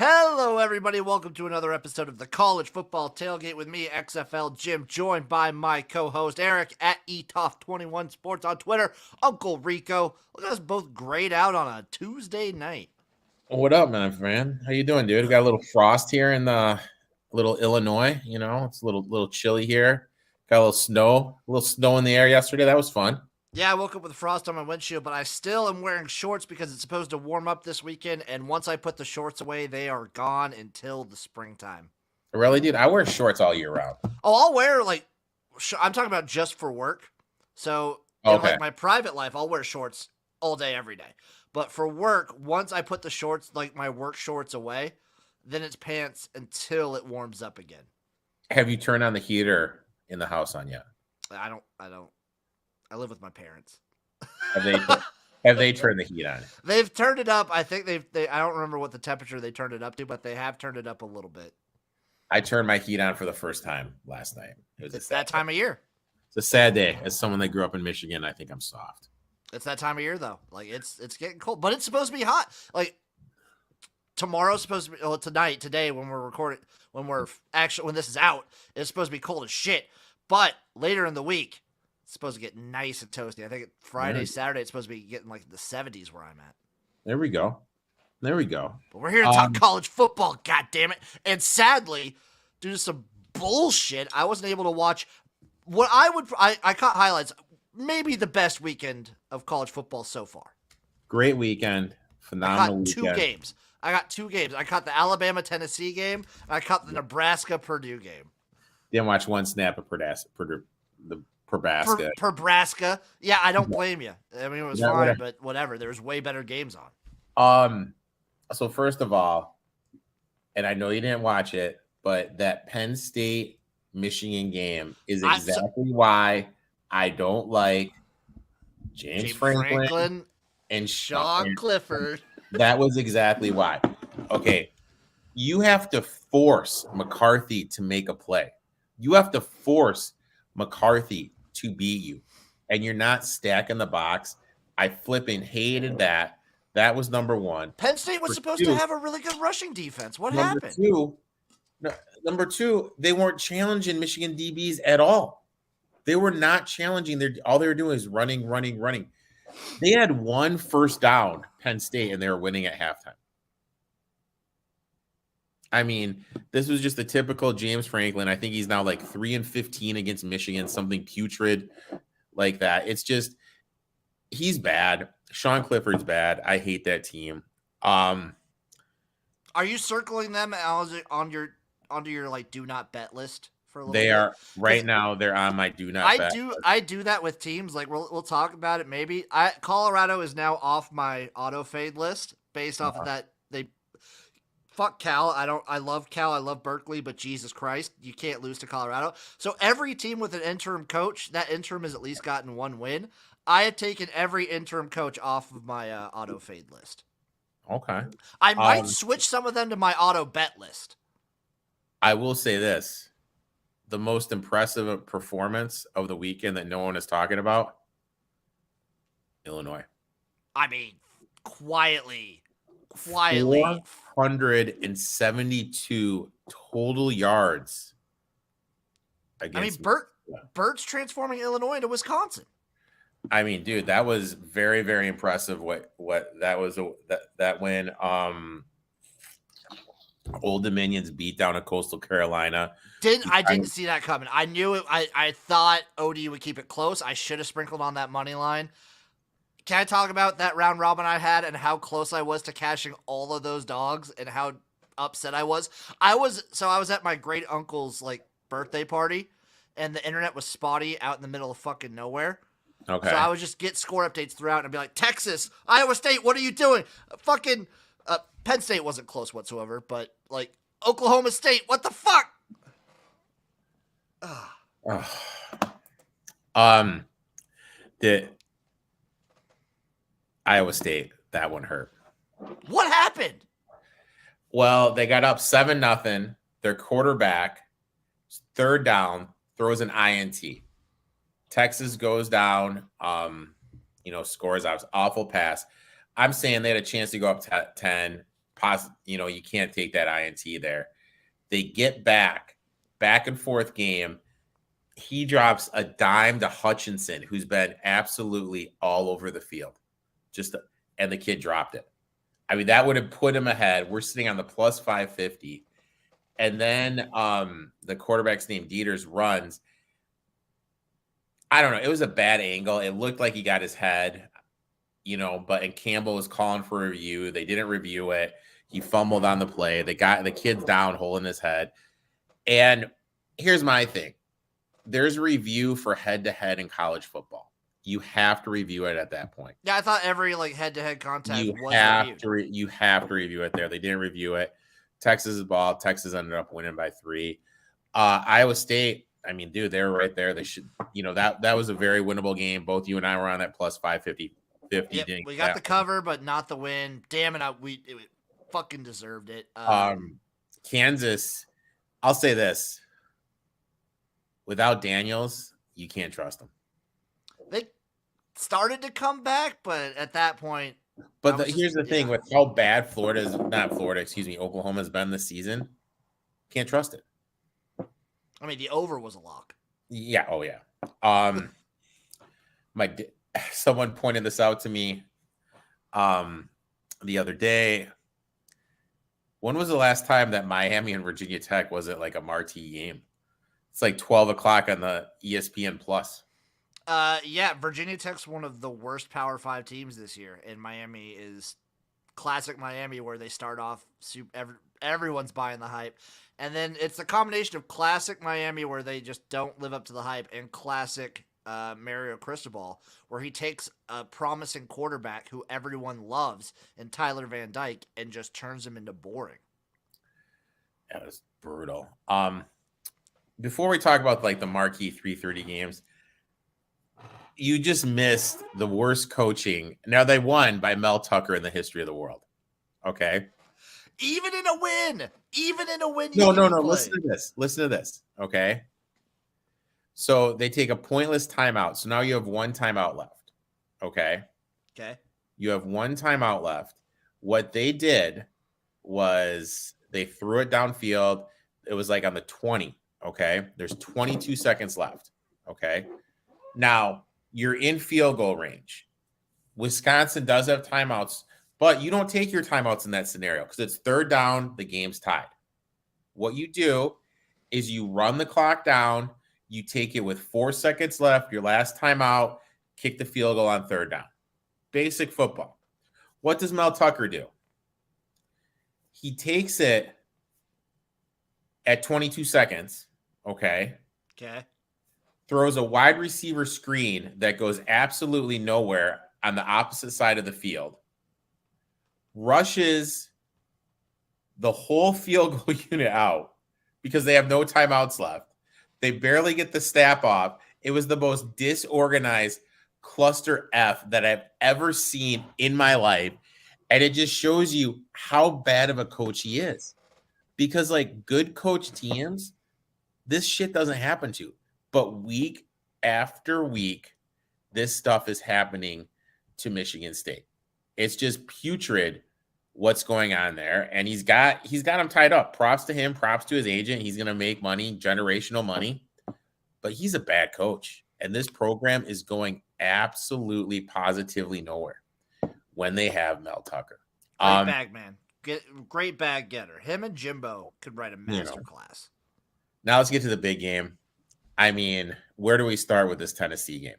Hello, everybody. Welcome to another episode of the College Football Tailgate with me, XFL Jim, joined by my co-host Eric at ETOF21 Sports on Twitter. Uncle Rico. Look at us both grayed out on a Tuesday night. What up, my friend? How you doing, dude? We got a little frost here in the little Illinois. It's a little chilly here. Got a little snow in the air yesterday. That was fun. Yeah, I woke up with frost on my windshield, but I still am wearing shorts because it's supposed to warm up this weekend. And once I put the shorts away, they are gone until the springtime. Really, dude? I wear shorts all year round. Oh, I'll wear I'm talking about just for work. So in Okay. my private life, I'll wear shorts all day, every day. But for work, once I put the shorts, my work shorts away, then it's pants until it warms up again. Have you turned on the heater in the house on yet? I don't. I live with my parents. Have they have they turned the heat on? They've turned it up. I think they I don't remember what the temperature they turned it up to, but they have turned it up a little bit. I turned my heat on for the first time last night. It's that time of year. It's a sad day. As someone that grew up in Michigan, I think I'm soft. It's that time of year though. It's getting cold, but it's supposed to be hot. Tomorrow's supposed to be today when we're recording, when this is out, it's supposed to be cold as shit. But later in the week, it's supposed to get nice and toasty. I think Friday, Saturday, it's supposed to be getting like the 70s where I'm at. There we go. But we're here to talk college football, god damn it. And sadly, due to some bullshit, I wasn't able to watch what I caught highlights. Maybe the best weekend of college football so far. Great weekend. Phenomenal weekend. I got two games. I caught the Alabama-Tennessee game, and I caught the Nebraska-Purdue game. Didn't watch one snap of Nebraska. Nebraska. Yeah, I don't blame you. I mean, it was fine, but whatever. There's way better games on. So first of all, and I know you didn't watch it, but that Penn State Michigan game is exactly why I don't like James Franklin and Sean Clifford. That was exactly why. Okay, you have to force McCarthy to make a play. You have to force McCarthy to beat you, and you're not stacking the box. I flipping hated that. That was number one. Penn State was supposed to have a really good rushing defense. What happened? Number two, they weren't challenging Michigan DBs at all. They were not challenging. All they were doing is running. They had one first down, Penn State, and they were winning at halftime. I mean, this was just the typical James Franklin. I think he's now like 3-15 against Michigan, something putrid like that. It's just, he's bad. Sean Clifford's bad. I hate that team. Are you circling them onto your like do not bet list for a little bit? They are right now. They're on my do not bet list. I do that with teams. Like we'll talk about it maybe. Colorado is now off my auto fade list based off of that. Fuck Cal. I love Cal. I love Berkeley, but Jesus Christ, you can't lose to Colorado. So every team with an interim coach, that interim has at least gotten one win. I have taken every interim coach off of my auto fade list. Okay. I might switch some of them to my auto bet list. I will say this. The most impressive performance of the weekend that no one is talking about, Illinois. I mean, quietly. 472 total yards. Bert's transforming Illinois into Wisconsin. I mean, dude, that was very, very impressive. What that was that win. Old Dominion's beat down at Coastal Carolina. I didn't see that coming. I knew it. I thought OD would keep it close. I should have sprinkled on that money line. Can I talk about that round robin I had and how close I was to cashing all of those dogs and how upset I was? I was at my great uncle's birthday party, and the internet was spotty out in the middle of fucking nowhere. Okay. So I would just get score updates throughout and be like, Texas, Iowa State, what are you doing? Fucking Penn State wasn't close whatsoever, but Oklahoma State, what the fuck? The Iowa State, that one hurt. What happened? Well, they got up 7-0. Their quarterback, third down, throws an INT. Texas goes down, scores out. Awful pass. I'm saying they had a chance to go up 10. you can't take that INT there. They get back and forth game. He drops a dime to Hutchinson, who's been absolutely all over the field. And the kid dropped it. I mean, that would have put him ahead. We're sitting on the plus 550. And then the quarterback's name Dieters runs. I don't know. It was a bad angle. It looked like he got his head, and Campbell was calling for a review. They didn't review it. He fumbled on the play. They got the kid's down, holding his head. And here's my thing. There's a review for head-to-head in college football. You have to review it at that point. Yeah, I thought every head-to-head contact was reviewed. You have to review it there. They didn't review it. Texas's ball. Texas ended up winning by 3. Iowa State, I mean, dude, they were right there. They should, that was a very winnable game. Both you and I were on that plus 550. Yep, we got the cover, but not the win. Damn it, we fucking deserved it. Kansas, I'll say this. Without Daniels, you can't trust them. They started to come back, but at that point. But here's the thing: with how bad Oklahoma's been this season, can't trust it. I mean, the over was a lock. Yeah. Oh yeah. Someone pointed this out to me the other day. When was the last time that Miami and Virginia Tech was it like a marquee game? It's like 12 o'clock on the ESPN Plus. Yeah, Virginia Tech's one of the worst Power 5 teams this year, and Miami is classic Miami, where they start off everyone's buying the hype, and then it's a combination of classic Miami, where they just don't live up to the hype, and classic Mario Cristobal, where he takes a promising quarterback who everyone loves, and Tyler Van Dyke, and just turns him into boring. That was brutal. Before we talk about like the marquee 3:30 games, you just missed the worst coaching. Now they won by Mel Tucker in the history of the world. Okay. Even in a win. No. Listen to this. Okay. So they take a pointless timeout. So now you have one timeout left. Okay. You have one timeout left. What they did was they threw it downfield. It was like on the 20. Okay. There's 22 seconds left. Okay. Now you're in field goal range. Wisconsin does have timeouts, but you don't take your timeouts in that scenario because it's third down. The game's tied. What you do is you run the clock down. You take it with 4 seconds left, your last timeout, kick the field goal on third down. Basic football. What does Mel Tucker do? He takes it at 22 seconds. Okay. Throws a wide receiver screen that goes absolutely nowhere on the opposite side of the field. Rushes the whole field goal unit out because they have no timeouts left. They barely get the snap off. It was the most disorganized cluster F that I've ever seen in my life. And it just shows you how bad of a coach he is. Because like good coach teams, this shit doesn't happen to. But week after week, this stuff is happening to Michigan State. It's just putrid what's going on there. And he's got him tied up. Props to him, props to his agent. He's going to make money, generational money. But he's a bad coach. And this program is going absolutely positively nowhere when they have Mel Tucker. Great bag man. Great bag getter. Him and Jimbo could write a master class. Now let's get to the big game. I mean, where do we start with this Tennessee game?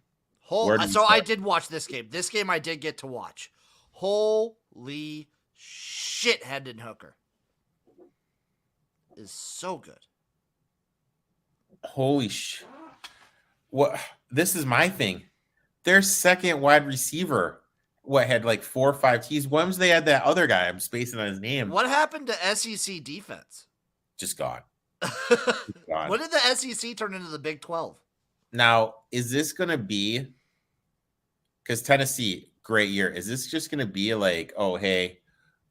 I did watch this game. This game I did get to watch. Holy shit, Hendon Hooker is so good. Holy shit. What? This is my thing. Their second wide receiver, had like 4 or 5 T's. When they had that other guy? I'm spacing on his name. What happened to SEC defense? Just gone. When did the SEC turn into the Big 12? Now, is this going to be, because Tennessee, great year, is this just going to be like, oh, hey,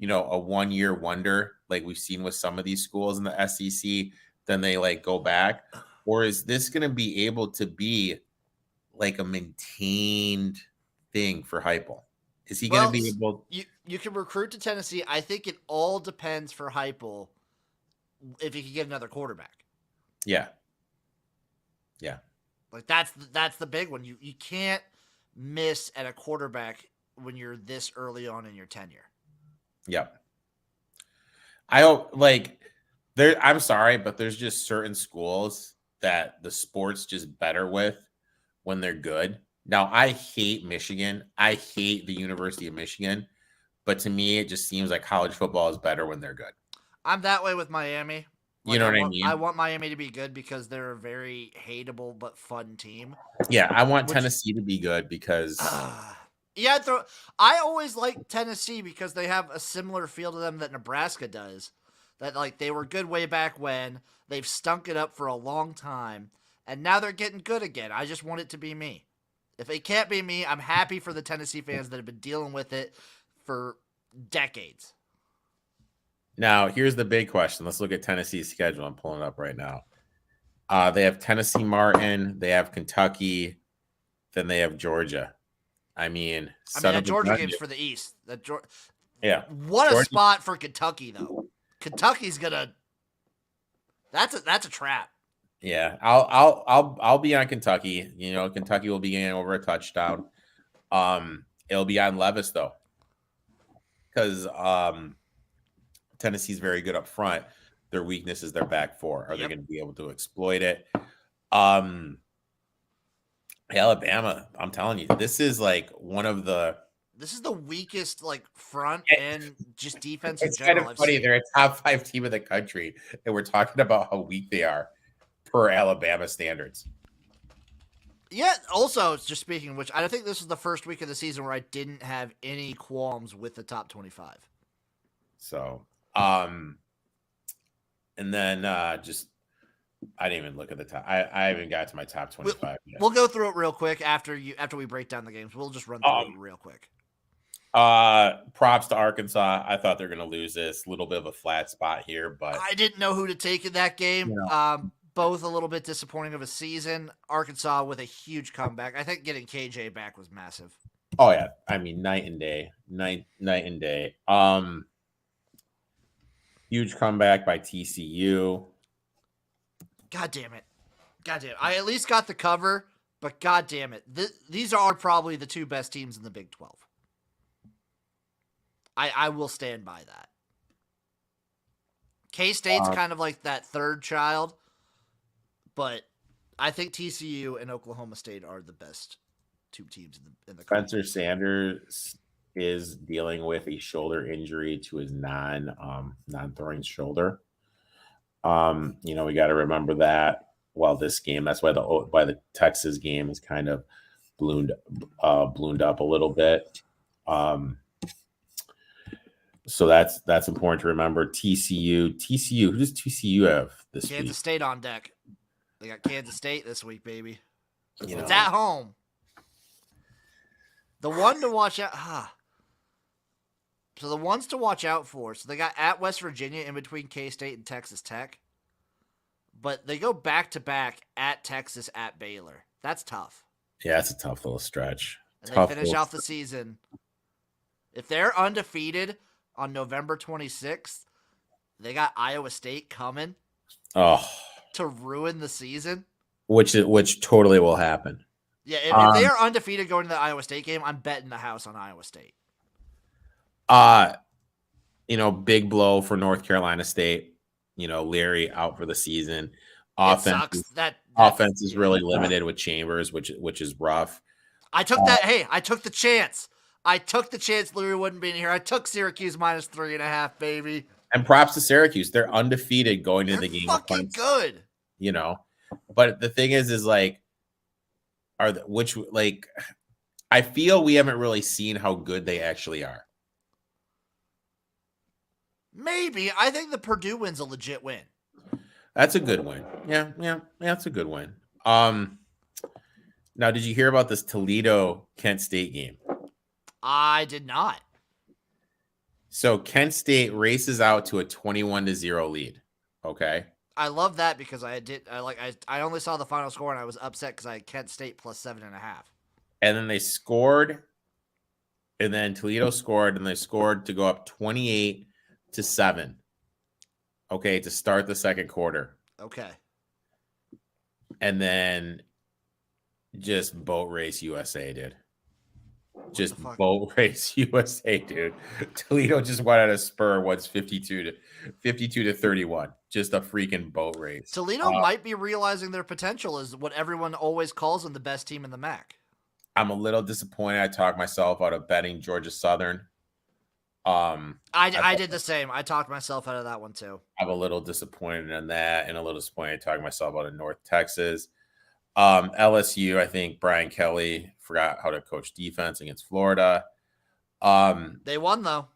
a 1-year wonder like we've seen with some of these schools in the SEC, then they like go back? Or is this going to be able to be like a maintained thing for Heupel? Is he going to Well, be able? you can recruit to Tennessee. I think it all depends for Heupel if he can get another quarterback. Yeah, yeah, Like that's the big one. You can't miss at a quarterback when you're this early on in your tenure. yep. I hope like there. I'm sorry, but there's just certain schools that the sport's just better with when they're good. Now, I hate Michigan. I hate the University of Michigan, but to me, it just seems like college football is better when they're good. I'm that way with Miami. You Like know I what I want I mean? want Miami to be good because they're a very hateable but fun team. Yeah, I want Which Tennessee to be good because yeah, I always like Tennessee because they have a similar feel to them that Nebraska does. That like they were good way back when. They've stunk it up for a long time, and now they're getting good again. I just want it to be me. If it can't be me, I'm happy for the Tennessee fans that have been dealing with it for decades. now here's the big question. Let's look at Tennessee's schedule. I'm pulling it up right now. They have Tennessee Martin, they have Kentucky, then they have Georgia. I mean, I mean son that of a Georgia gun. game's for the East. Yeah, What a Georgia. spot for Kentucky though. Kentucky's gonna. That's a trap. Yeah, I'll be on Kentucky. You know, Kentucky will be getting over a touchdown. It'll be on Levis though, because Tennessee's very good up front. Their weakness is their back four. Are they Yep. going to be able to exploit it? Um, Alabama, I'm telling you, this is like one of the. This is the weakest like front and just defense in It's kind general of I've funny. seen. They're a top 5 team in the country, and we're talking about how weak they are per Alabama standards. Yeah, also, just speaking of which, I think this is the first week of the season where I didn't have any qualms with the top 25. So, and then just I didn't even look at the top. I haven't got to my top We'll, 25 yet. we'll go through it real quick after we break down the games. We'll just run through it real quick. Props to Arkansas. I thought they're going to lose this. Little bit of a flat spot here, but I didn't know who to take in that game. you know, Both a little bit disappointing of a season. Arkansas with a huge comeback. I think getting KJ back was massive. oh yeah, I mean night and day, night and day. Huge comeback by TCU. God damn it. God damn it. I at least got the cover, but god damn it. These are probably the two best teams in the Big 12. I will stand by that. K-State's kind of like that third child, but I think TCU and Oklahoma State are the best two teams in the country. Spencer Sanders is dealing with a shoulder injury to his non-throwing shoulder. You know, we got to remember that. Well, this game, that's why the Texas game is kind of ballooned up a little bit. So that's important to remember. TCU. Who does TCU have this week? Kansas State on deck. They got Kansas State this week, baby. You It's know, at home. The one to watch out. So the ones to watch out for. So they got at West Virginia in between K-State and Texas Tech. But they go back to back at Texas, at Baylor. That's tough. yeah, it's a tough little stretch. And they finish off the season. If they're undefeated on November 26th, they got Iowa State coming to ruin the season. Which totally will happen. Yeah, if they are undefeated going to the Iowa State game, I'm betting the house on Iowa State. You know, big blow for North Carolina State. You know, Leary out for the season. Offense Is really limited with Chambers, which is rough. I took that. Hey, I took the chance. I took the chance Leary wouldn't be in here. I took Syracuse minus 3.5, baby. And props to Syracuse. They're undefeated going to the game. Fucking good. You know, but the thing is like, I feel we haven't really seen how good they actually are. Maybe. I think the Purdue win's a legit win. That's a good win. Yeah, that's a good win. Now, did you hear about this Toledo Kent State game? I did not. So Kent State races out to a 21-0 lead. Okay. I love that because I only saw the final score and I was upset because I had Kent State plus 7.5. And then they scored and then Toledo scored, and they scored to go up 28-7. Okay, to start the second quarter. Okay. And then just boat race USA, dude. Just boat race USA, dude. Toledo just went at a spur once 52 to 31. Just a freaking boat race. Toledo might be realizing their potential as what everyone always calls them, the best team in the MAC. I'm a little disappointed. I talked myself out of betting Georgia Southern. I did the same. I talked myself out of that one too. I'm a little disappointed in that, and a little disappointed talking myself out of North Texas. LSU, I think Brian Kelly forgot how to coach defense against Florida. They won though.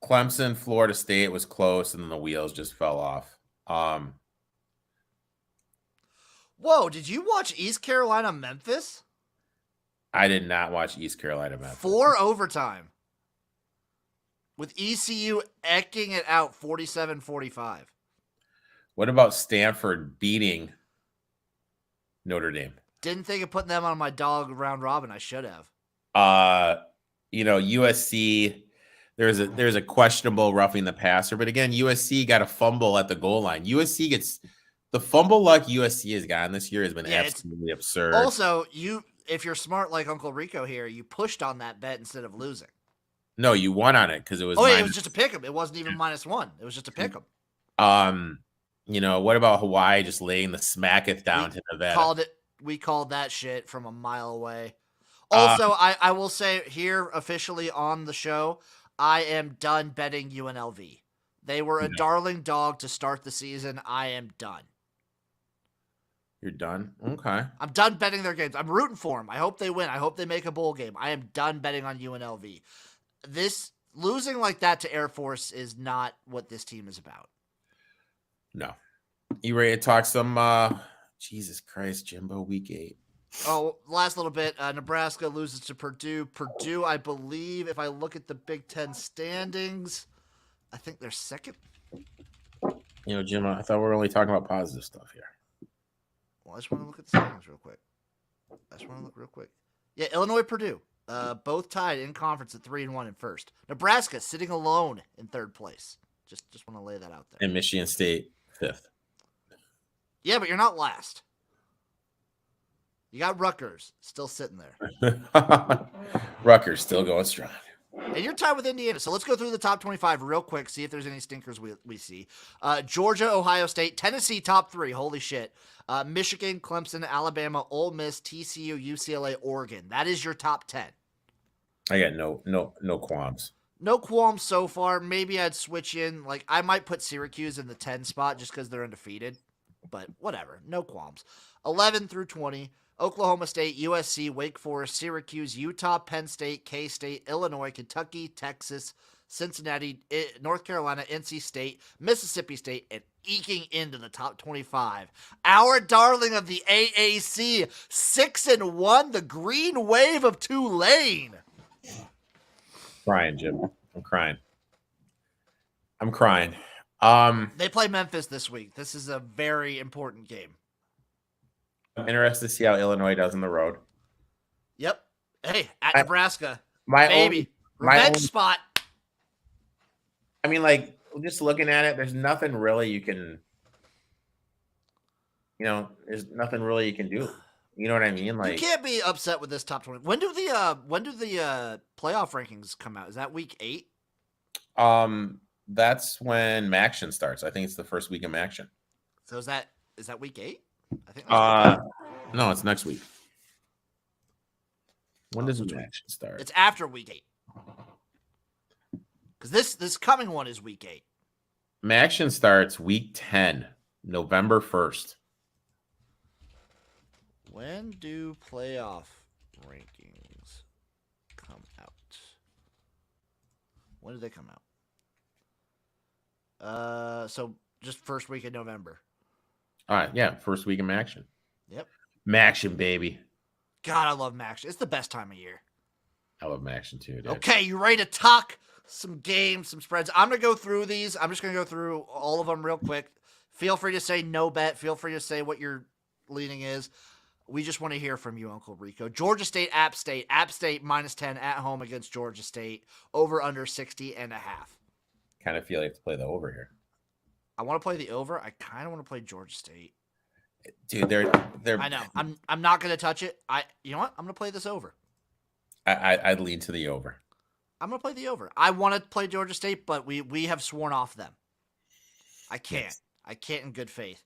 Clemson, Florida State was close, and then the wheels just fell off. Whoa, did you watch East Carolina Memphis? I did not watch East Carolina Memphis. 4 overtime. With ECU eking it out 47-45. What about Stanford beating Notre Dame? Didn't think of putting them on my dog round robin. I should have. USC, there's a questionable roughing the passer, but again, USC got a fumble at the goal line. USC gets the fumble luck USC has gotten this year has been absolutely absurd. Also, if you're smart like Uncle Rico here, you pushed on that bet instead of losing. No, you won on it because it was. It was just a pick 'em. It wasn't even -1. It was just a pick 'em. What about Hawaii just laying the smacketh down to Nevada? We called that shit from a mile away. Also, I will say here officially on the show, I am done betting UNLV. They were a darling dog to start the season. I am done. You're done? Okay. I'm done betting their games. I'm rooting for them. I hope they win. I hope they make a bowl game. I am done betting on UNLV. This losing like that to Air Force is not what this team is about. No. You ready to talk some Jesus Christ, Jimbo, week 8? Oh, last little bit. Nebraska loses to Purdue. Purdue, I believe, if I look at the Big Ten standings, I think they're second. Jim, I thought we were only talking about positive stuff here. Well, I just want to look at the standings real quick. Yeah, Illinois, Purdue. Both tied in conference at 3-1 in first. Nebraska sitting alone in third place. Just want to lay that out there. And Michigan State 5th. Yeah, but you're not last. You got Rutgers still sitting there. Rutgers still going strong. And you're tied with Indiana. So let's go through the top 25 real quick, see if there's any stinkers we see. Georgia, Ohio State, Tennessee, top 3. Holy shit. Michigan, Clemson, Alabama, Ole Miss, TCU, UCLA, Oregon. That is your top 10. I got no qualms. No qualms so far. Maybe I'd switch in. Like, I might put Syracuse in the 10 spot just because they're undefeated. But whatever. No qualms. 11 through 20. Oklahoma State, USC, Wake Forest, Syracuse, Utah, Penn State, K-State, Illinois, Kentucky, Texas, Cincinnati, North Carolina, NC State, Mississippi State, and eking into the top 25. Our darling of the AAC, 6-1, the green wave of Tulane. Crying, Jim. I'm crying. They play Memphis this week. This is a very important game. I'm interested to see how Illinois does on the road. Yep. Hey, at Nebraska. Revenge spot. I mean, just looking at it, there's nothing really you can, there's nothing really you can do. You know what I mean? You can't be upset with this top 20. When do the playoff rankings come out? Is that week 8? That's when Maction starts. I think it's the first week of Maction. So is that week 8? I think. No, it's next week. When does Maction start? It's after week 8. Because this coming one is week 8. Maction starts week 10, November 1st. When do playoff rankings come out? When do they come out? So just first week of November. All right, yeah, first week of Maction. Yep. Maction, baby. God, I love Maction. It's the best time of year. I love Maction too, dude. Okay, you ready to talk some games, some spreads? I'm going to go through these. I'm just going to go through all of them real quick. Feel free to say no bet. Feel free to say what your leaning is. We just want to hear from you, Uncle Rico. Georgia State, App State. App State -10 at home against Georgia State. Over under 60.5. Kind of feel you have to play the over here. I want to play the over. I kind of want to play Georgia State. Dude, they're. I know. I'm not going to touch it. You know what? I'm going to play this over. I'd lean to the over. I'm going to play the over. I want to play Georgia State, but we have sworn off them. I can't. Yes. I can't in good faith.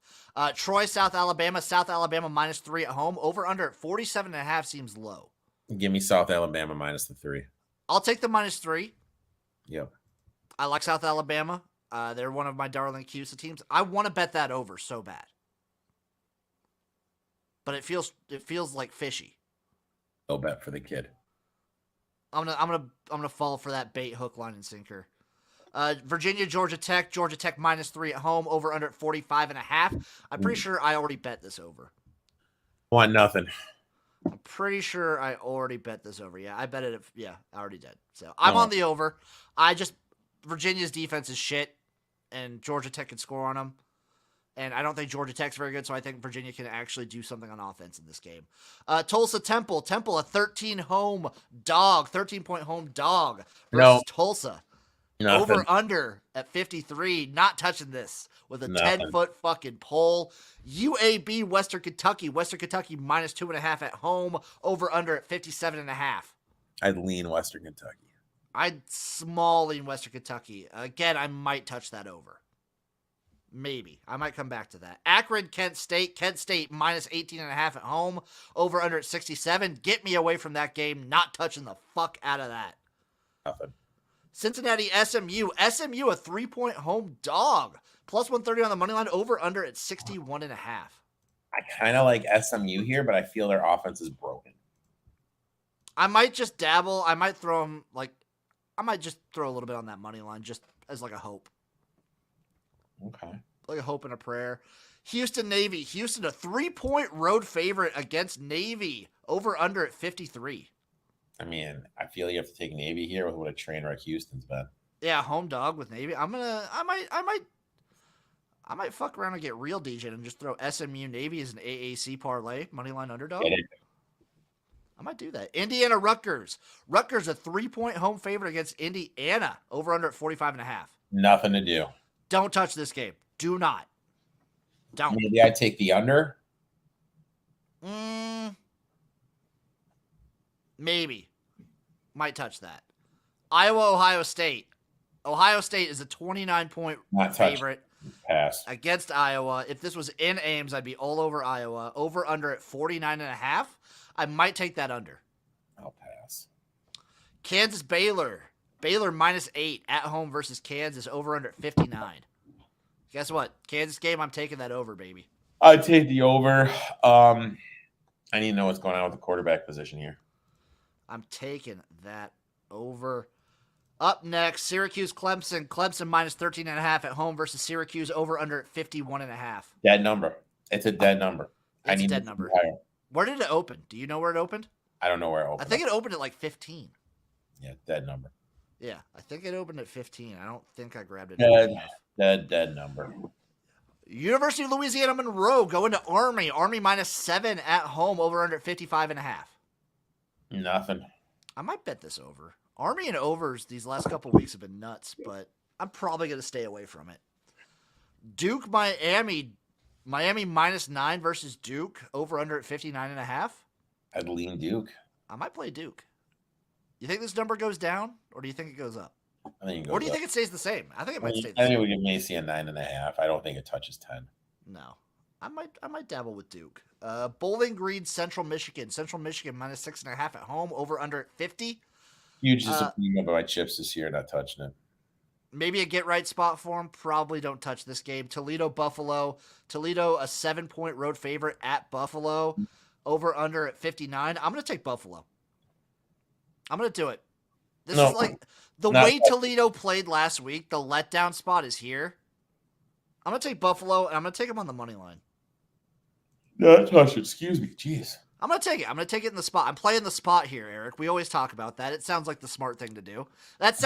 Troy, South Alabama. South Alabama -3 at home. Over under 47.5 seems low. Give me South Alabama -3. I'll take the -3. Yep. I like South Alabama. They're one of my darling CUSA teams. I want to bet that over so bad, but it feels like fishy. No bet for the kid. I'm gonna fall for that bait, hook, line, and sinker. Virginia, Georgia Tech -3 at home. Over under 45.5. I'm pretty sure I already bet this over. Want nothing. I'm pretty sure I already bet this over. Yeah, I bet it. Yeah, I already did. So I'm on the over. Virginia's defense is shit, and Georgia Tech can score on them. And I don't think Georgia Tech's very good, so I think Virginia can actually do something on offense in this game. Tulsa, Temple. Temple, a 13-point home dog versus Tulsa. Nothing. Over under at 53. Not touching this with a 10-foot fucking pole. UAB, Western Kentucky. Western Kentucky -2.5 at home. Over under at 57.5. I'd lean Western Kentucky. I'd small lean Western Kentucky. Again, I might touch that over. Maybe. I might come back to that. Akron, Kent State. Kent State -18.5 at home. Over under at 67. Get me away from that game. Not touching the fuck out of that. Nothing. Cincinnati, SMU. SMU, a 3-point home dog. +130 on the money line. Over under at 61.5. I kind of like SMU here, but I feel their offense is broken. I might just dabble. I might throw them I might just throw a little bit on that money line just as like a hope. Okay. Like a hope and a prayer. Houston, Navy. Houston, a 3-point road favorite against Navy. Over under at 53. I mean, I feel you have to take Navy here with what a train wreck Houston's been. Yeah, home dog with Navy. I might fuck around and get real DJ and just throw SMU Navy as an AAC parlay, moneyline underdog. I might do that. Indiana, Rutgers. Rutgers, a 3-point home favorite against Indiana. Over under at 45.5. Nothing to do. Don't touch this game. Do not. Don't. Maybe I'd take the under. Maybe. Might touch that. Iowa, Ohio State. Ohio State is a 29-point favorite Pass. against Iowa. If this was in Ames, I'd be all over Iowa. Over under at 49.5. I might take that under. I'll pass. Kansas, Baylor. Baylor -8 at home versus Kansas. Over under at 59. Guess what? Kansas game, I'm taking that over, baby. I'd take the over. I need to know what's going on with the quarterback position here. I'm taking that over. Up next, Syracuse, Clemson. Clemson -13.5 at home versus Syracuse. Over under 51.5. Dead number. It's a dead number. It's a dead number. Where did it open? Do you know where it opened? I don't know where it opened. I think it opened at like 15. Yeah, dead number. Yeah, I think it opened at 15. I don't think I grabbed it. Dead number. University of Louisiana Monroe going to Army. Army -7 at home. Over under 55.5. Nothing. I might bet this over. Army and overs these last couple weeks have been nuts, but I'm probably going to stay away from it. Duke, Miami. Miami -9 versus Duke. Over under at 59.5. I'd lean Duke. I might play Duke. You think this number goes down, or do you think it goes up? I think it goes or do you up. think it stays the same? I think it might stay the I same. think we may see a 9.5. I don't think it touches 10. No. I might dabble with Duke. Bowling Green, Central Michigan. Central Michigan -6.5 at home. Over under at 50. Huge disappointment by my chips this year, not touching it. Maybe a get right spot for them. Probably don't touch this game. Toledo, Buffalo. Toledo, a 7-point road favorite at Buffalo. Over under at 59. I'm going to take Buffalo. I'm going to do it. This is like the way Toledo played last week. The letdown spot is here. I'm going to take Buffalo, and I'm going to take them on the money line. No, touch it. Excuse me. Jeez. I'm going to take it. I'm going to take it in the spot. I'm playing the spot here, Eric. We always talk about that. It sounds like the smart thing to do. It's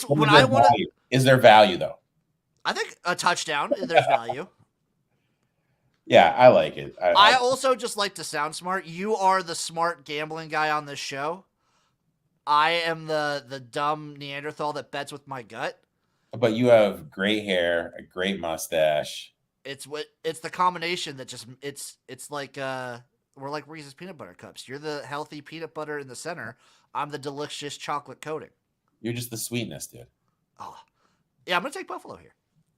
when I want to. Is there value, though? I think a touchdown, there's value. Yeah, I like it. I also just like to sound smart. You are the smart gambling guy on this show. I am the dumb Neanderthal that bets with my gut. but you have great hair, a great mustache. It's the combination that just it's like we're like Reese's peanut butter cups. You're the healthy peanut butter in the center. I'm the delicious chocolate coating. You're just the sweetness, dude. Oh, yeah, I'm gonna take Buffalo here.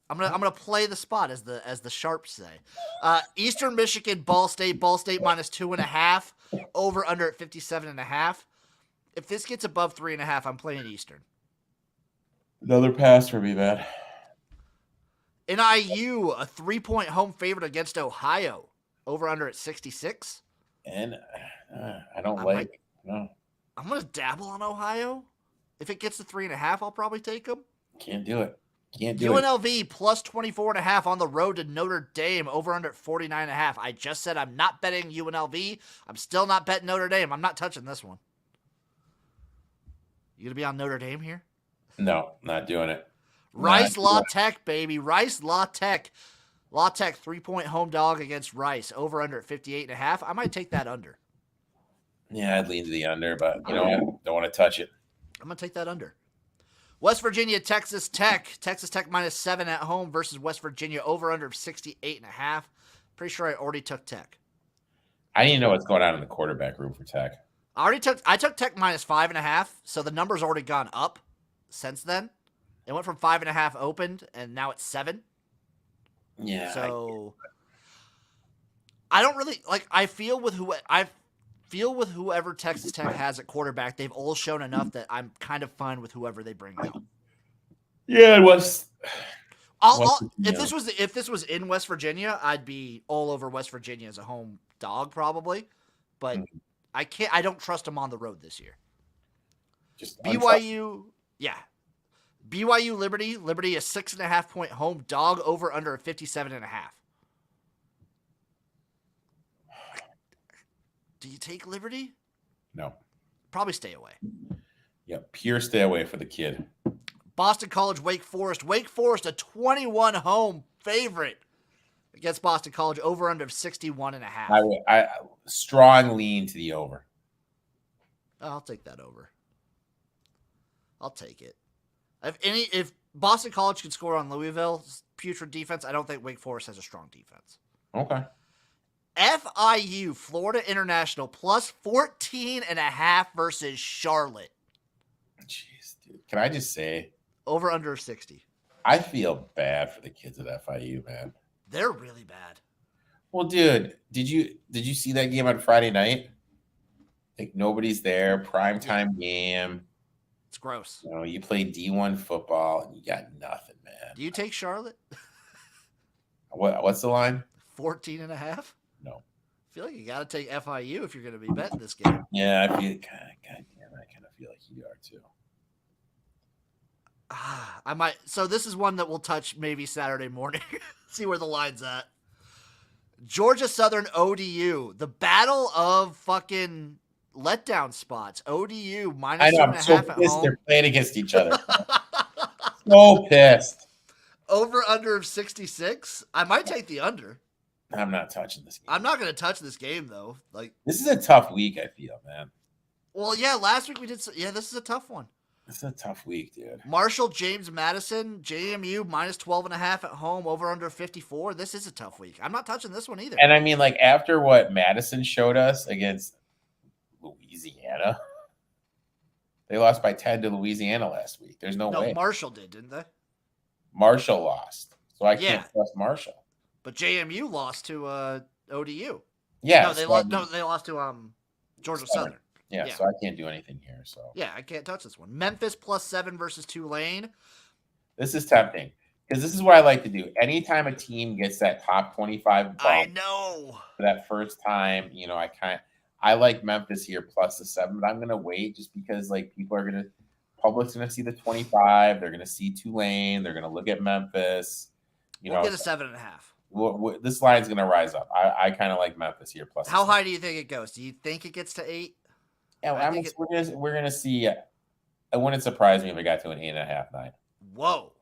I'm gonna play the spot as the sharps say. Eastern Michigan, Ball State minus 2.5, over under at 57.5. If this gets above 3.5, I'm playing Eastern. Another pass for me, man. NIU, a 3-point home favorite against Ohio, over under at 66. And I don't I like. might, No, I'm gonna dabble on Ohio. If it gets to 3.5, I'll probably take them. can't do it. Can't do it. UNLV plus 24.5 on the road to Notre Dame, over under at 49.5. I just said I'm not betting UNLV. I'm still not betting Notre Dame. I'm not touching this one. You gonna be on Notre Dame here? No, not doing it. Rice La Tech, baby. Rice La Tech. La Tech 3-point home dog against Rice, over under at 58.5. I might take that under. Yeah, I'd lean to the under, but you know what? Don't want to touch it. I'm gonna take that under. West Virginia, Texas Tech. Texas Tech minus 7 at home versus West Virginia, over under 68.5. Pretty sure I already took Tech. I need to know what's going on in the quarterback room for Tech. I took Tech minus 5.5, so the number's already gone up since then. It went from 5.5 opened, and now it's 7. Yeah. So I don't really like. I feel with whoever Texas Tech has at quarterback, they've all shown enough that I'm kind of fine with whoever they bring out. Yeah, it was. If this was in West Virginia, I'd be all over West Virginia as a home dog probably, but I don't trust them on the road this year. Just BYU, yeah. BYU Liberty a 6.5-point home dog, over under 57.5. Do you take Liberty? No. Probably stay away. Yeah, pure stay away for the kid. Boston College, Wake Forest. Wake Forest, a 21 home favorite against Boston College, over under 61.5. I strong lean to the over. I'll take that over. I'll take it. If Boston College can score on Louisville's putrid defense, I don't think Wake Forest has a strong defense. Okay. FIU, Florida International, plus 14.5 versus Charlotte. Jeez, dude. Can I just say, over under 60. I feel bad for the kids at FIU, man. They're really bad. Well, dude, did you see that game on Friday night? Like nobody's there, primetime game. It's gross. You know, you play D1 football and you got nothing, man. Do you take Charlotte? What's the line? 14.5. No. I feel like you got to take FIU if you're going to be betting this game. Yeah, I feel God damn, I kind of feel like you are too. I might. So this is one that we'll touch maybe Saturday morning. See where the line's at. Georgia Southern ODU, the battle of fucking letdown spots. ODU minus 2.5 I'm so at pissed home. they're playing against each other. So pissed. Over under of 66. I might take the under. I'm not touching this game. I'm not going to touch this game though. Like, this is a tough week, I feel, man. Well, yeah, last week we did. Yeah, this is a tough one. This is a tough week, dude. Marshall, James Madison, JMU minus 12.5 at home, over under 54. This is a tough week. I'm not touching this one either. And I mean, like, after what Madison showed us against Louisiana, they lost by 10 to Louisiana last week. There's no way. Marshall did, didn't they? Marshall lost. So I can't trust Marshall. But JMU lost to ODU. Yeah. No, they lost. No, they lost to Georgia Southern. Yeah, so I can't do anything here. So yeah, I can't touch this one. Memphis plus 7 versus Tulane. This is tempting because this is what I like to do. Anytime a team gets that top 25 bump, I know for that first time, you know, I like Memphis here plus the 7, but I'm gonna wait just because like public's gonna see the 25. They're gonna see Tulane. They're gonna look at Memphis. We'll get a 7.5. This line's gonna rise up. I kind of like Memphis here plus. How high do you think it goes? Do you think it gets to 8? Yeah, we're gonna see. It wouldn't surprise me if it got to an 8.5, 9. Whoa.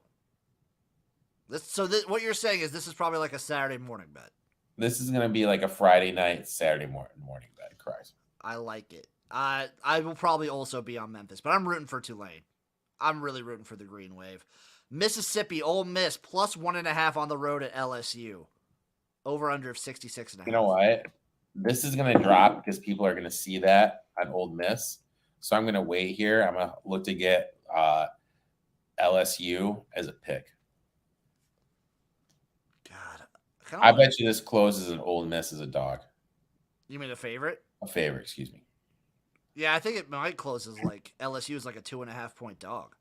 What you're saying is this is probably like a Saturday morning bet. This is gonna be like a Friday night, Saturday morning bet, Christ. I like it. I will probably also be on Memphis, but I'm rooting for Tulane. I'm really rooting for the Green Wave. Mississippi, Ole Miss, plus 1.5 on the road at LSU. Over under of 66.5. You know what? This is gonna drop because people are gonna see that on Ole Miss. So I'm gonna wait here. I'm gonna look to get LSU as a pick. God, I bet you this closes and Ole Miss is a dog. You mean a favorite? A favorite, excuse me. Yeah, I think it might close as like LSU is like a 2.5 point dog.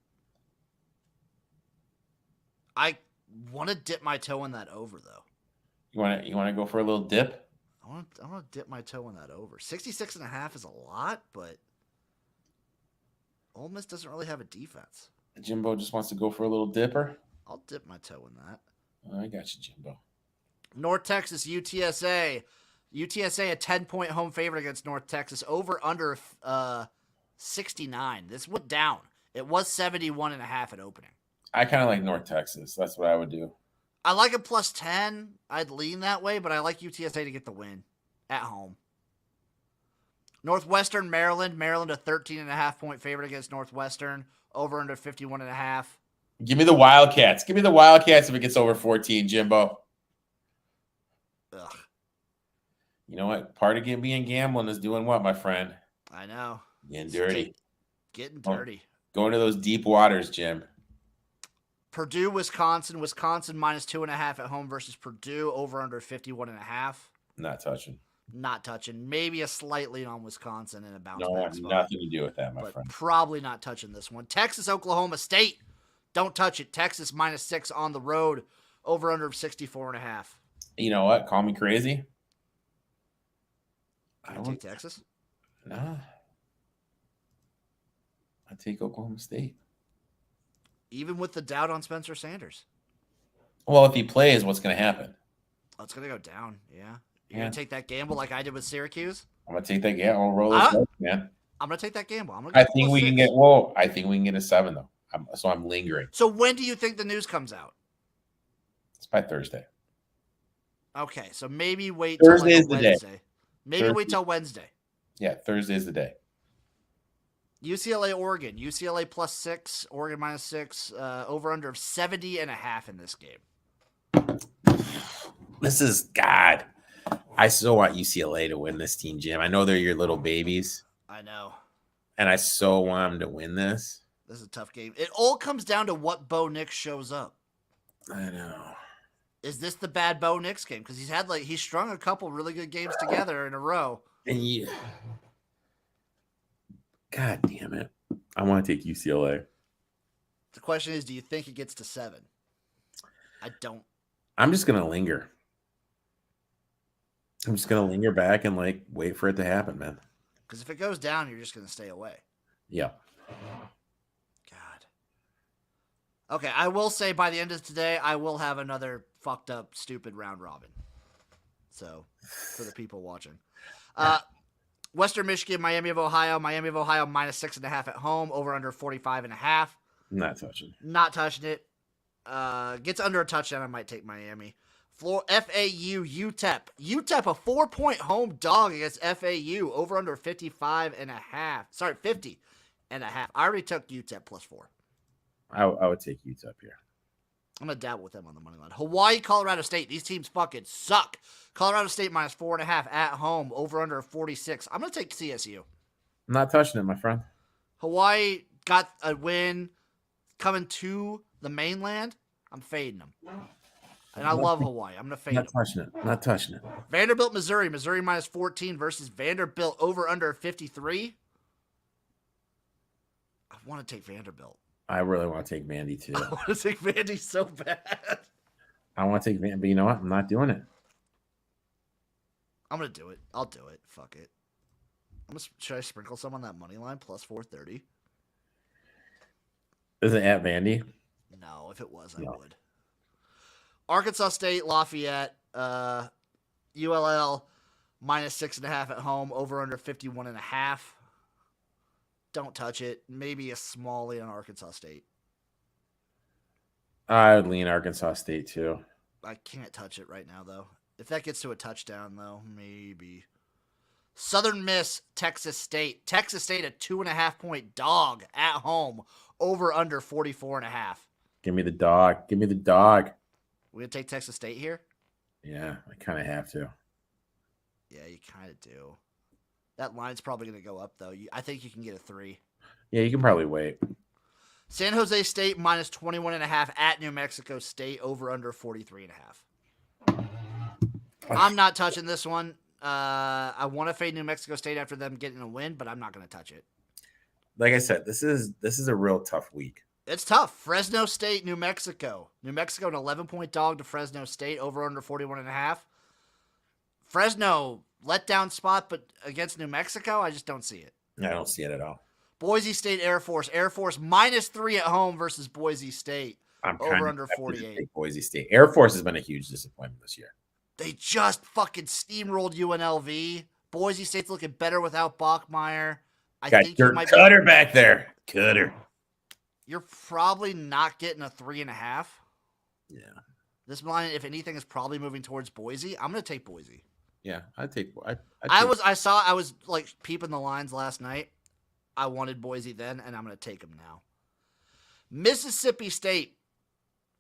I want to dip my toe in that over though. You want to go for a little dip? I want to dip my toe in that over. 66.5 is a lot, but Ole Miss doesn't really have a defense. Jimbo just wants to go for a little dipper. I'll dip my toe in that. I got you, Jimbo. North Texas, UTSA. UTSA a 10-point home favorite against North Texas. Over under 69. This went down. It was 71.5 at opening. I kind of like North Texas. That's what I would do. I like a plus 10. I'd lean that way, but I like UTSA to get the win at home. Northwestern, Maryland. Maryland a 13.5 point favorite against Northwestern. Over under 51.5. Give me the Wildcats. Give me the Wildcats if it gets over 14, Jimbo. Ugh. You know what? Part of being gambling is doing what, my friend? I know. Getting dirty. Getting dirty. Going to those deep waters, Jim. Purdue, Wisconsin. Wisconsin minus 2.5 at home versus Purdue. Over under 51.5. Not touching. Not touching. Maybe a slight lean on Wisconsin and a bounce back spot. Nothing to do with that, my but friend. Probably not touching this one. Texas, Oklahoma State. Don't touch it. Texas minus 6 on the road. Over under of 64.5. You know what? Call me crazy. I take Texas? Nah. I take Oklahoma State. Even with the doubt on Spencer Sanders. Well, if he plays, what's going to happen? Oh, it's going to go down, yeah. You're going to take that gamble like I did with Syracuse? I'm going to take that gamble. I'll roll this up, man. I'm going to take that gamble. I think we can get a 7, though. So I'm lingering. So when do you think the news comes out? It's by Thursday. Okay, so maybe wait till Wednesday. Maybe Thursday. Wait till Wednesday. Yeah, Thursday is the day. UCLA, Oregon. UCLA plus 6, Oregon minus 6. Over under of 70.5 in this game. This is God. I so want UCLA to win this team, Jim. I know they're your little babies. I know. And I so want them to win this. This is a tough game. It all comes down to what Bo Nix shows up. I know. Is this the bad Bo Nix game? Because he's strung a couple really good games together in a row. And God damn it. I want to take UCLA. The question is, do you think it gets to 7? I don't. I'm just going to linger. I'm just going to linger back and wait for it to happen, man. Because if it goes down, you're just going to stay away. Yeah. God. Okay, I will say by the end of today, I will have another fucked up, stupid round robin. So, for the people watching. Western Michigan, Miami of Ohio. Miami of Ohio minus 6.5 at home. Over under 45.5. Not touching. Not touching it. Gets under a touchdown. I might take Miami. FAU, UTEP. UTEP, a 4-point home dog against FAU. Over under 55.5. Sorry, 50.5. I already took UTEP plus 4. I would take UTEP here. I'm going to dabble with them on the money line. Hawaii, Colorado State. These teams fucking suck. Colorado State minus 4.5 at home. Over under 46. I'm going to take CSU. I'm not touching it, my friend. Hawaii got a win coming to the mainland. I'm fading them. And I love Hawaii. I'm going to fade them. Not touching it. Vanderbilt, Missouri. Missouri minus 14 versus Vanderbilt over under 53. I want to take Vanderbilt. I really want to take Vandy, too. I want to take Vandy so bad. I want to take Vandy, but you know what? I'm not doing it. I'm going to do it. I'll do it. Fuck it. Should I sprinkle some on that money line? Plus 430. Is it at Vandy? No, if it was, I would. Arkansas State, Lafayette, ULL minus 6.5 at home, over under 51.5. Don't touch it. Maybe a small lean on Arkansas State. I would lean Arkansas State too. I can't touch it right now, though. If that gets to a touchdown, though, maybe. Southern Miss, Texas State. Texas State, a 2.5-point dog at home, over under 44.5. Give me the dog. Give me the dog. We gonna take Texas State here? Yeah, I kind of have to. Yeah, you kind of do. That line's probably gonna go up though. I think you can get a 3. Yeah, you can probably wait. San Jose State minus 21.5 at New Mexico State, over under 43.5. I'm not touching this one. I want to fade New Mexico State after them getting a win, but I'm not going to touch it. Like I said, this is a real tough week. It's tough. Fresno State, New Mexico. New Mexico, an 11-point dog to Fresno State, over under 41.5. Fresno, letdown spot, but against New Mexico, I just don't see it. I don't see it at all. Boise State, Air Force. Air Force minus 3 at home versus Boise State, I'm over under 48. Boise State. Air Force has been a huge disappointment this year. They just fucking steamrolled UNLV. Boise State's looking better without Bachmeier. I think you might Cutter back there. Cutter. You're probably not getting a 3.5. Yeah. This line, if anything, is probably moving towards Boise. I'm gonna take Boise. Yeah, I'd take. I was like peeping the lines last night. I wanted Boise then, and I'm gonna take them now. Mississippi State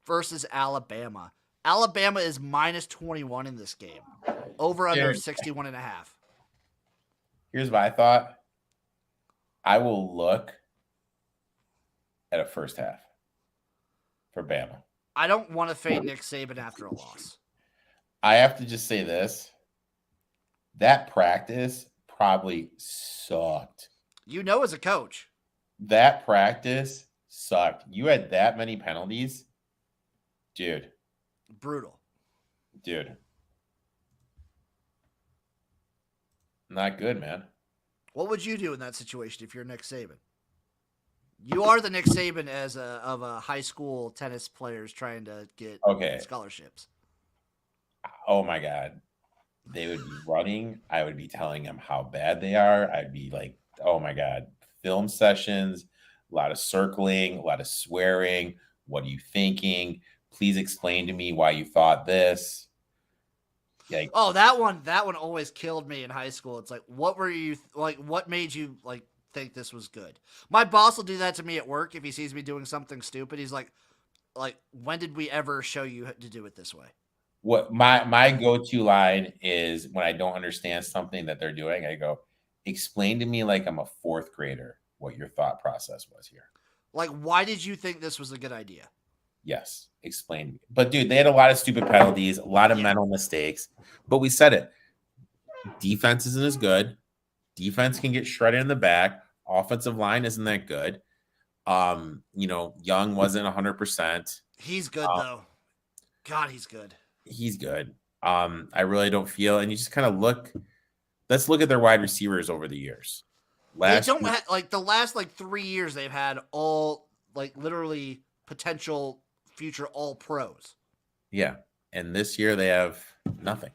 versus Alabama. Alabama is minus 21 in this game. Over under 61.5. Here's what I thought. I will look at a first half for Bama. I don't want to fade Nick Saban after a loss. I have to just say this. That practice probably sucked. You know, as a coach. That practice sucked. You had that many penalties. Dude. Brutal. Dude. Not good, man. What would you do in that situation if you're Nick Saban? You are the Nick Saban of a high school tennis players trying to get scholarships. Oh my God. They would be running. I would be telling them how bad they are. I'd be like, oh my God. Film sessions, a lot of circling, a lot of swearing. What are you thinking? Please explain to me why you thought this. Like, oh, that one always killed me in high school. It's like, what were you like? What made you like think this was good? My boss will do that to me at work if he sees me doing something stupid. He's like, when did we ever show you to do it this way? What my go-to line is when I don't understand something that they're doing, I go, explain to me like I'm a fourth grader what your thought process was here. Like, why did you think this was a good idea? Yes, explain to me. But dude, they had a lot of stupid penalties, a lot of mental mistakes. But we said it. Defense isn't as good. Defense can get shredded in the back. Offensive line isn't that good. Young wasn't 100%. He's good though. God, he's good. He's good. I really don't feel, and you just kind of look. Let's look at their wide receivers over the years. The last 3 years they've had all literally potential future all pros. Yeah. And this year they have nothing.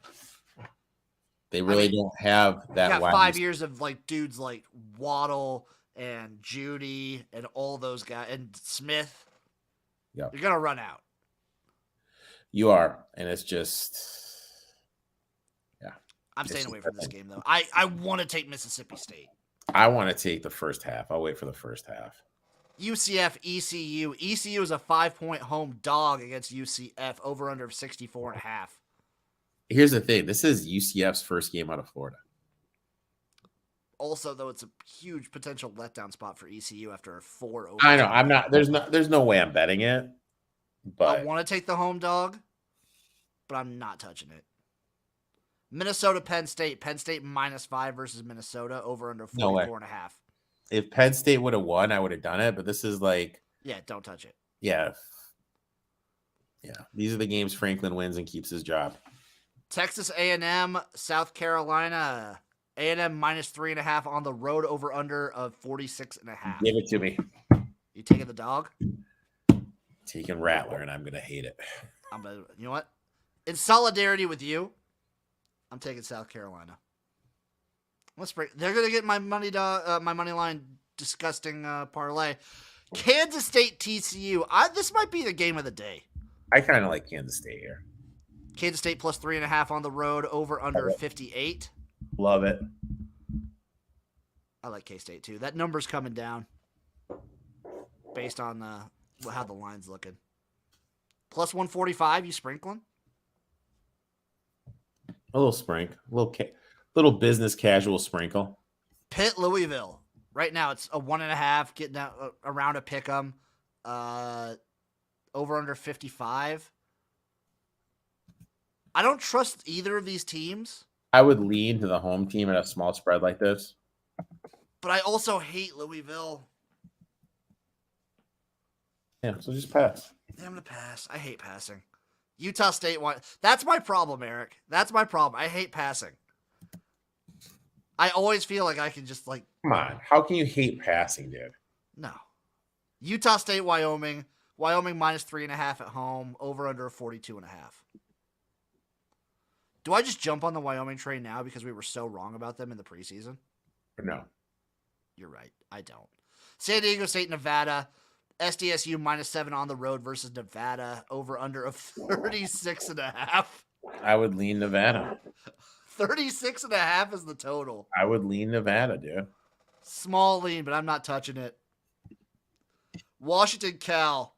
They really don't have that. You got 5 years of dudes like Waddle and Judy and all those guys and Smith. Yeah. You're going to run out. You are. And it's just, yeah. I'm staying away from this game, though. I want to take Mississippi State. I want to take the first half. I'll wait for the first half. UCF, ECU. ECU is a 5-point home dog against UCF, over under 64.5. Here's the thing. This is UCF's first game out of Florida. Also, though, it's a huge potential letdown spot for ECU after a 4 over. I know. I'm not. There's no way I'm betting it. But I want to take the home dog, but I'm not touching it. Minnesota, Penn State. Penn State -5 versus Minnesota, over under 44.5. If Penn State would have won, I would have done it. But this is don't touch it. Yeah. These are the games Franklin wins and keeps his job. Texas A&M, South Carolina. A&M -3.5 on the road, over under of 46.5. Give it to me. You taking the dog? Taking Rattler, and I'm gonna hate it. You know what? In solidarity with you, I'm taking South Carolina. They're gonna get my money line disgusting parlay. Kansas State, TCU. This might be the game of the day. I kind of like Kansas State here. Kansas State plus 3.5 on the road, over under 58. Love it. I like K-State too. That number's coming down based on how the line's looking. Plus 145, you sprinkling? A little sprinkle, little business casual sprinkle. Pitt, Louisville. Right now it's a 1.5, getting down around a pick 'em. Over under 55. I don't trust either of these teams. I would lean to the home team at a small spread like this. But I also hate Louisville. Yeah, so just pass. Yeah, I'm going to pass. I hate passing. Utah State That's my problem, Eric. That's my problem. I hate passing. I always feel like I can just like... Come on. How can you hate passing, dude? No. Utah State, Wyoming. Wyoming minus 3.5 at home. Over under 42.5. Do I just jump on the Wyoming train now because we were so wrong about them in the preseason? No. You're right. I don't. San Diego State, Nevada. SDSU minus 7 on the road versus Nevada. Over under of 36.5. I would lean Nevada. 36.5 is the total. I would lean Nevada, dude. Small lean, but I'm not touching it. Washington, Cal.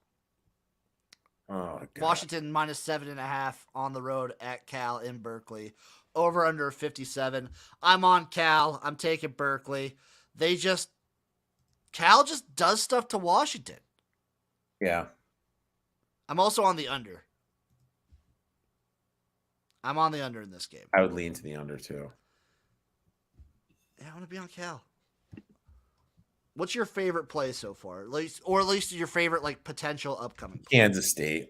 Oh, God. Washington minus 7.5 on the road at Cal in Berkeley. Over under 57. I'm on Cal. I'm taking Berkeley. Cal just does stuff to Washington. Yeah. I'm also on the under. I'm on the under in this game. I would lean to the under, too. Yeah, I want to be on Cal. What's your favorite play so far? At least your favorite like potential upcoming play? Kansas State.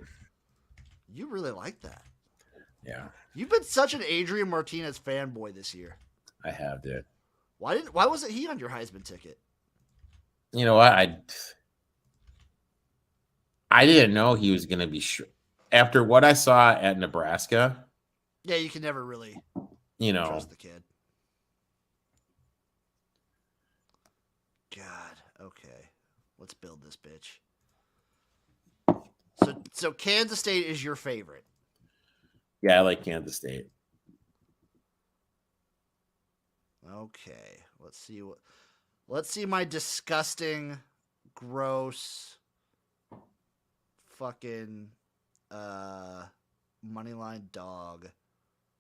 You really like that. Yeah. You've been such an Adrian Martinez fanboy this year. I have, dude. Why wasn't he on your Heisman ticket? You know what? I didn't know he was going to be sure. After what I saw at Nebraska. Yeah, you can never really trust the kid. God, okay. Let's build this bitch. So Kansas State is your favorite. Yeah, I like Kansas State. Okay. Let's see my disgusting, gross fucking moneyline dog.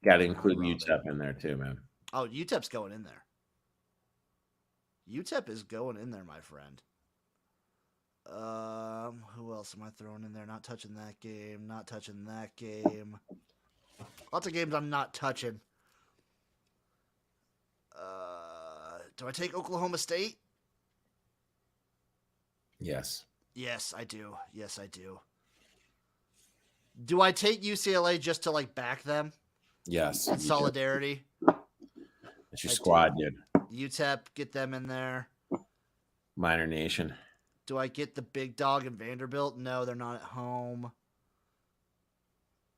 Got to include UTEP in there too, man. Oh, UTEP's going in there. UTEP is going in there, my friend. Who else am I throwing in there? Not touching that game. Not touching that game. Lots of games I'm not touching. Do I take Oklahoma State? Yes. Yes, I do. Yes, I do. Do I take UCLA just to like back them? Yes. In solidarity. It's your squad, dude. UTEP, get them in there. Minor Nation. Do I get the big dog in Vanderbilt? No, they're not at home.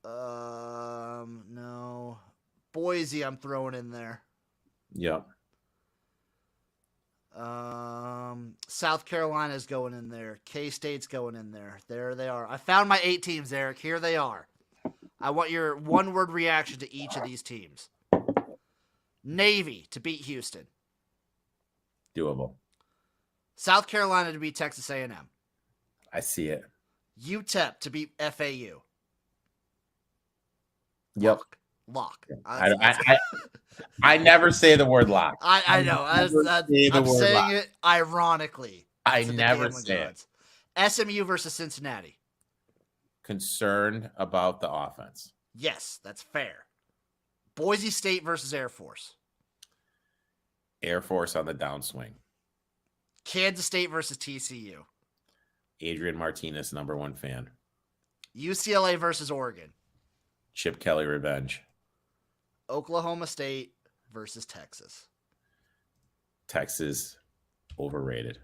No. Boise, I'm throwing in there. Yep. South Carolina's going in there. K-State's going in there. There they are. I found my 8 teams, Eric. Here they are. I want your one-word reaction to each of these teams. Navy to beat Houston. Doable. South Carolina to beat Texas A&M. I see it. UTEP to beat FAU. Yep. Lock. I never say the word lock. I know. I'm saying lock. It ironically. I never say it. SMU versus Cincinnati. Concerned about the offense. Yes, that's fair. Boise State versus Air Force. Air Force on the downswing. Kansas State versus TCU. Adrian Martinez, #1 fan. UCLA versus Oregon. Chip Kelly revenge. Oklahoma State versus Texas. Texas overrated.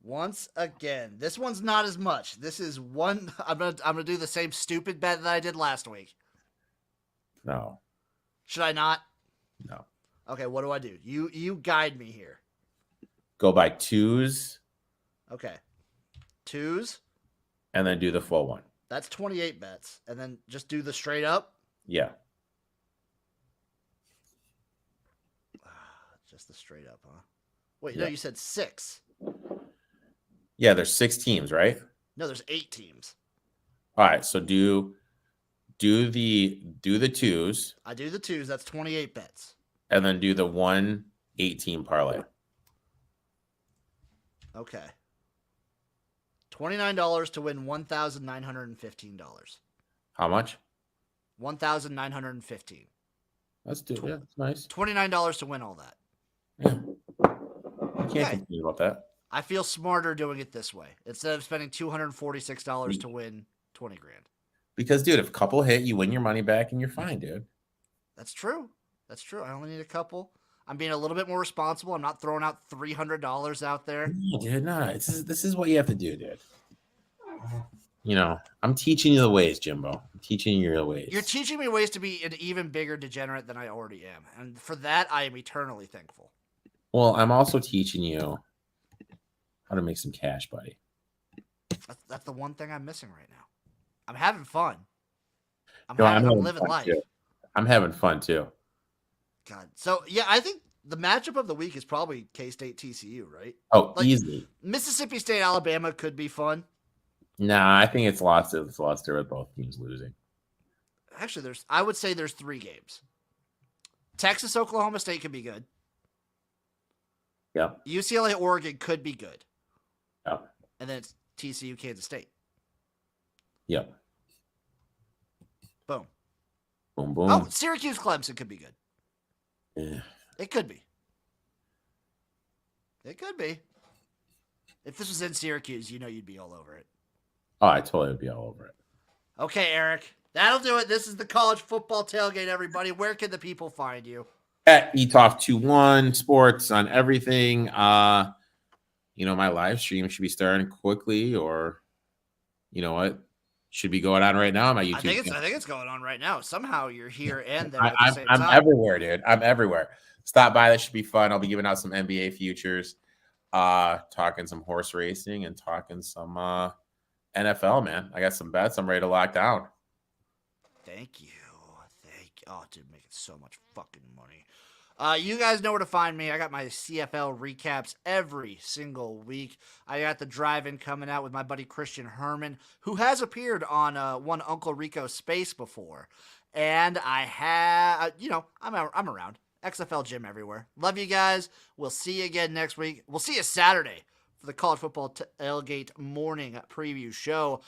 Once again, this one's not as much. This is one. I'm gonna do the same stupid bet that I did last week. No. Should I not? No. Okay, what do I do? You guide me here. Go by 2s. Okay. 2s. And then do the full one. That's 28 bets. And then just do the straight up. Yeah. Just the straight up, huh? Wait, Yeah. no, you said 6. Yeah, there's 6 teams, right? No, there's 8 teams. All right, so do the 2s. I do the 2s. That's 28 bets. And then do the 1-18 parlay. Okay. $29 to win $1,915. How much? $1,915. Let's do it. Yeah, that's nice. $29 to win all that. Yeah. I can't complain about that. I feel smarter doing it this way instead of spending $246 to win 20 grand. Because, dude, if a couple hit, you win your money back and you're fine, dude. That's true. That's true. I only need a couple. I'm being a little bit more responsible. I'm not throwing out $300 out there. No, dude, no. This is what you have to do, dude. You know, I'm teaching you the ways, Jimbo. I'm teaching you the ways. You're teaching me ways to be an even bigger degenerate than I already am. And for that, I am eternally thankful. Well, I'm also teaching you how to make some cash, buddy. That's the one thing I'm missing right now. I'm having fun. I'm living life. Too. I'm having fun too. God. So, yeah, I think the matchup of the week is probably K-State TCU, right? Oh, easily. Mississippi State Alabama could be fun. Nah, I think it's lost to with both teams losing. Actually, I would say there's 3 games. Texas Oklahoma State could be good. Yep. UCLA Oregon could be good. Yep. And then it's TCU Kansas State. Yep. Boom. Boom, boom. Oh, Syracuse Clemson could be good. Yeah. It could be. It could be. If this was in Syracuse, you know you'd be all over it. Oh, I totally would be all over it. Okay, Eric. That'll do it. This is the College Football Tailgate, everybody. Where can the people find you? At ETOF21 Sports on everything. You know, my live stream should be starting quickly, or you know what? Should be going on right now on my YouTube. I think it's going on right now. Somehow you're here and there I'm everywhere, dude. I'm everywhere. Stop by. That should be fun. I'll be giving out some NBA futures, talking some horse racing, and talking some NFL, man. I got some bets I'm ready to lock down. Thank you. Oh, dude, making so much fucking money. You guys know where to find me. I got my CFL recaps every single week. I got the drive-in coming out with my buddy Christian Herman, who has appeared on one Uncle Rico Space before. And I have, I'm around. XFL Gym everywhere. Love you guys. We'll see you again next week. We'll see you Saturday for the College Football Tailgate morning preview show.